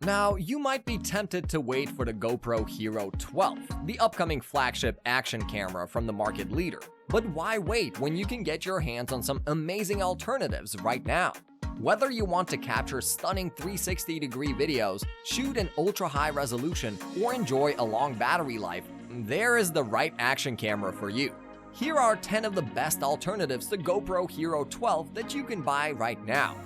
Now, you might be tempted to wait for the GoPro Hero 12, the upcoming flagship action camera from the market leader. But why wait when you can get your hands on some amazing alternatives right now? Whether you want to capture stunning 360-degree videos, shoot in ultra-high resolution, or enjoy a long battery life, there is the right action camera for you. Here are 10 of the best alternatives to GoPro Hero 12 that you can buy right now.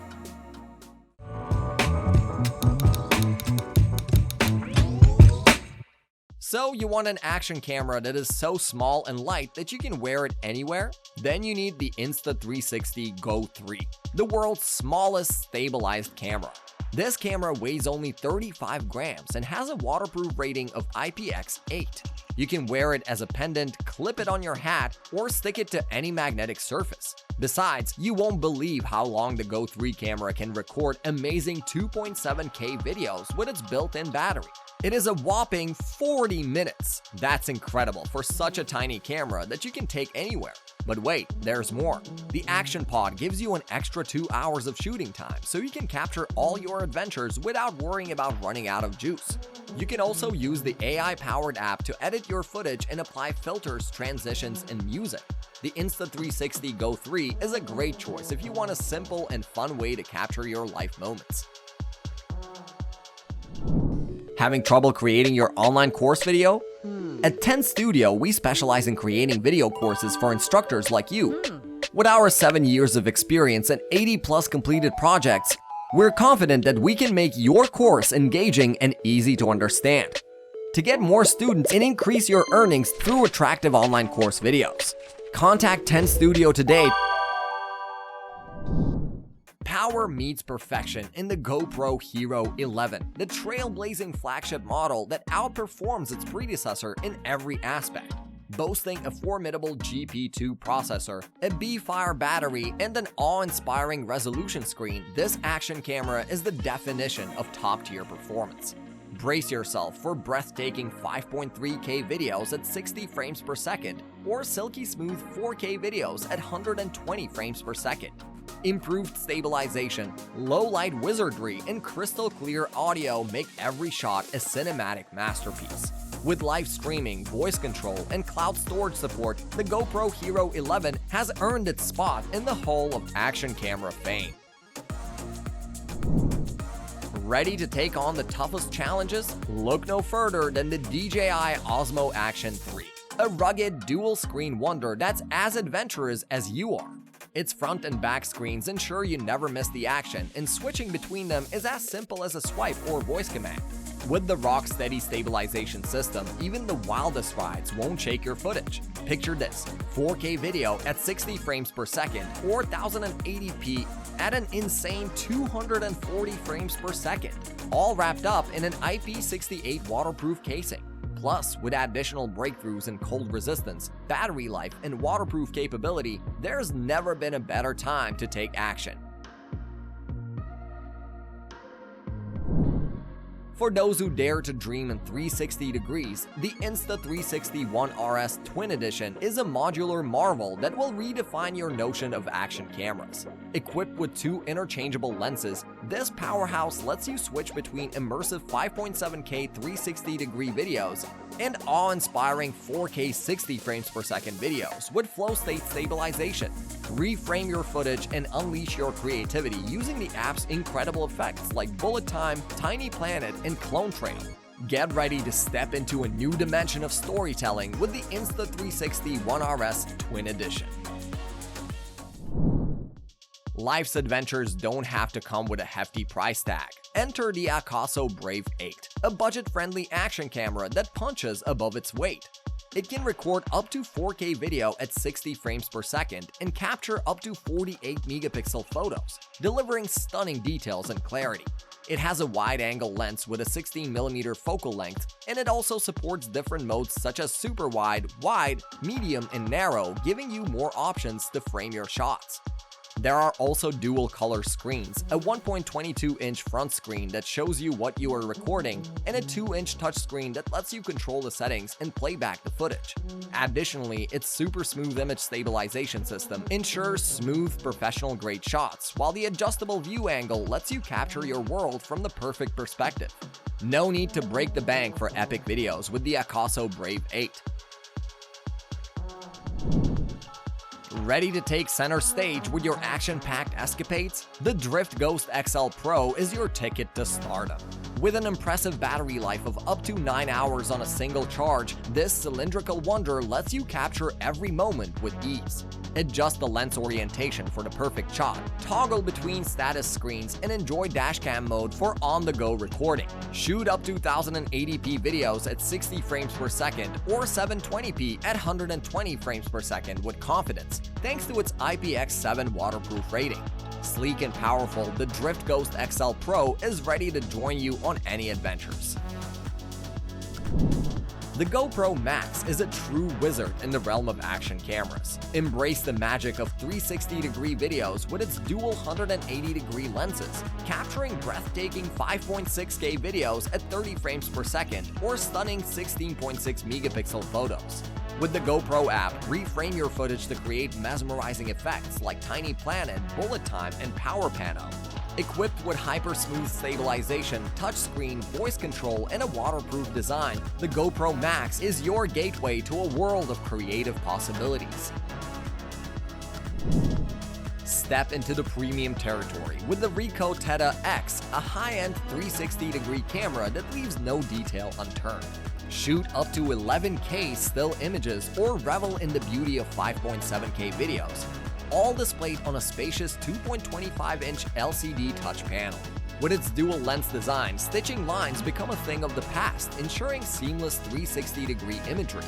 So you want an action camera that is so small and light that you can wear it anywhere? Then you need the Insta360 Go 3, the world's smallest stabilized camera. This camera weighs only 35 grams and has a waterproof rating of IPX8. You can wear it as a pendant, clip it on your hat, or stick it to any magnetic surface. Besides, you won't believe how long the Go 3 camera can record amazing 2.7K videos with its built-in battery. It is a whopping 40 minutes. That's incredible for such a tiny camera that you can take anywhere. But wait, there's more. The Action Pod gives you an extra 2 hours of shooting time, so you can capture all your adventures without worrying about running out of juice. You can also use the AI-powered app to edit your footage and apply filters, transitions, and music. The Insta360 Go 3 is a great choice if you want a simple and fun way to capture your life moments. Having trouble creating your online course video? At 10 Studio, we specialize in creating video courses for instructors like you. With our 7 years of experience and 80+ completed projects, we're confident that we can make your course engaging and easy to understand. To get more students and increase your earnings through attractive online course videos, contact 10 Studio today. Power meets perfection in the GoPro Hero 11, the trailblazing flagship model that outperforms its predecessor in every aspect. Boasting a formidable GP2 processor, a B-Fire battery, and an awe-inspiring resolution screen, this action camera is the definition of top-tier performance. Brace yourself for breathtaking 5.3K videos at 60 frames per second, or silky smooth 4K videos at 120 frames per second. Improved stabilization, low-light wizardry, and crystal-clear audio make every shot a cinematic masterpiece. With live streaming, voice control, and cloud storage support, the GoPro Hero 11 has earned its spot in the Hall of Action Camera fame. Ready to take on the toughest challenges? Look no further than the DJI Osmo Action 3, a rugged dual-screen wonder that's as adventurous as you are. Its front and back screens ensure you never miss the action, and switching between them is as simple as a swipe or voice command. With the rock-steady stabilization system, even the wildest rides won't shake your footage. Picture this: 4K video at 60 frames per second or 1080p at an insane 240 frames per second, all wrapped up in an IP68 waterproof casing. Plus, with additional breakthroughs in cold resistance, battery life, and waterproof capability, there's never been a better time to take action. For those who dare to dream in 360 degrees, the Insta360 ONE RS Twin Edition is a modular marvel that will redefine your notion of action cameras. Equipped with 2 interchangeable lenses, this powerhouse lets you switch between immersive 5.7K 360-degree videos and awe-inspiring 4K 60 frames per second videos with flow state stabilization. Reframe your footage and unleash your creativity using the app's incredible effects like bullet time, tiny planet, and clone trail. Get ready to step into a new dimension of storytelling with the Insta360 ONE RS Twin Edition. Life's adventures don't have to come with a hefty price tag. Enter the AKASO Brave 8, a budget-friendly action camera that punches above its weight. It can record up to 4K video at 60 frames per second and capture up to 48 megapixel photos, delivering stunning details and clarity. It has a wide-angle lens with a 16mm focal length, and it also supports different modes such as super wide, wide, medium, and narrow, giving you more options to frame your shots. There are also dual color screens, a 1.22-inch front screen that shows you what you are recording, and a 2-inch touchscreen that lets you control the settings and play back the footage. Additionally, its super smooth image stabilization system ensures smooth, professional-grade shots, while the adjustable view angle lets you capture your world from the perfect perspective. No need to break the bank for epic videos with the AKASO Brave 8. Ready to take center stage with your action-packed escapades? The Drift Ghost XL Pro is your ticket to stardom. With an impressive battery life of up to 9 hours on a single charge, this cylindrical wonder lets you capture every moment with ease. Adjust the lens orientation for the perfect shot, toggle between status screens, and enjoy dashcam mode for on-the-go recording. Shoot up to 1080p videos at 60 frames per second or 720p at 120 frames per second with confidence, thanks to its IPX7 waterproof rating. Sleek and powerful, the Drift Ghost XL Pro is ready to join you on any adventures. The GoPro MAX is a true wizard in the realm of action cameras. Embrace the magic of 360-degree videos with its dual 180-degree lenses, capturing breathtaking 5.6K videos at 30 frames per second or stunning 16.6 megapixel photos. With the GoPro app, reframe your footage to create mesmerizing effects like tiny planet, bullet time, and power pano. Equipped with hyper-smooth stabilization, touchscreen, voice control, and a waterproof design, the GoPro MAX is your gateway to a world of creative possibilities. Step into the premium territory with the Ricoh Theta X, a high-end 360-degree camera that leaves no detail unturned. Shoot up to 11K still images or revel in the beauty of 5.7K videos, all displayed on a spacious 2.25-inch LCD touch panel. With its dual lens design, stitching lines become a thing of the past, ensuring seamless 360-degree imagery.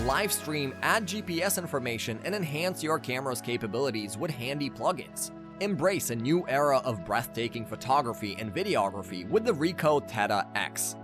Live stream, add GPS information, and enhance your camera's capabilities with handy plugins. Embrace a new era of breathtaking photography and videography with the Ricoh Theta X.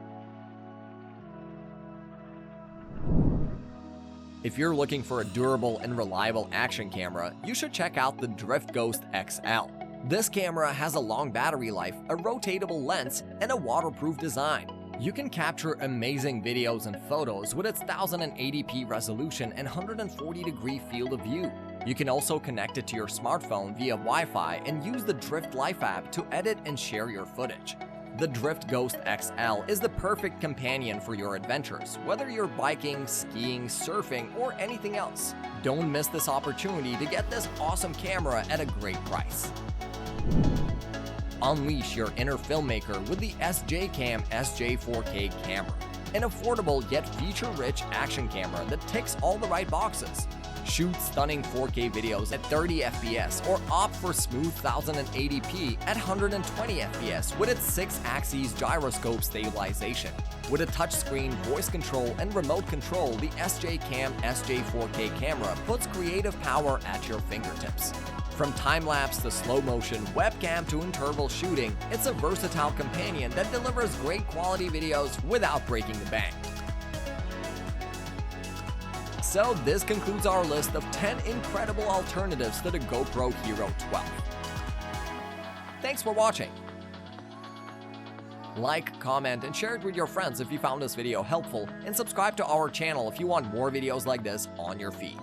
If you're looking for a durable and reliable action camera, you should check out the Drift Ghost XL. This camera has a long battery life, a rotatable lens, and a waterproof design. You can capture amazing videos and photos with its 1080p resolution and 140-degree field of view. You can also connect it to your smartphone via Wi-Fi and use the Drift Life app to edit and share your footage. The Drift Ghost XL is the perfect companion for your adventures, whether you're biking, skiing, surfing, or anything else. Don't miss this opportunity to get this awesome camera at a great price. Unleash your inner filmmaker with the SJCAM SJ4K camera, an affordable yet feature-rich action camera that ticks all the right boxes. Shoot stunning 4K videos at 30 FPS or opt for smooth 1080p at 120 FPS with its 6-axis gyroscope stabilization. With a touchscreen, voice control, and remote control, the SJCAM SJ4K camera puts creative power at your fingertips. From time-lapse to slow-motion, webcam to interval shooting, it's a versatile companion that delivers great quality videos without breaking the bank. So this concludes our list of 10 incredible alternatives to the GoPro Hero 12. Thanks for watching. Like, comment, and share it with your friends if you found this video helpful, and subscribe to our channel if you want more videos like this on your feed.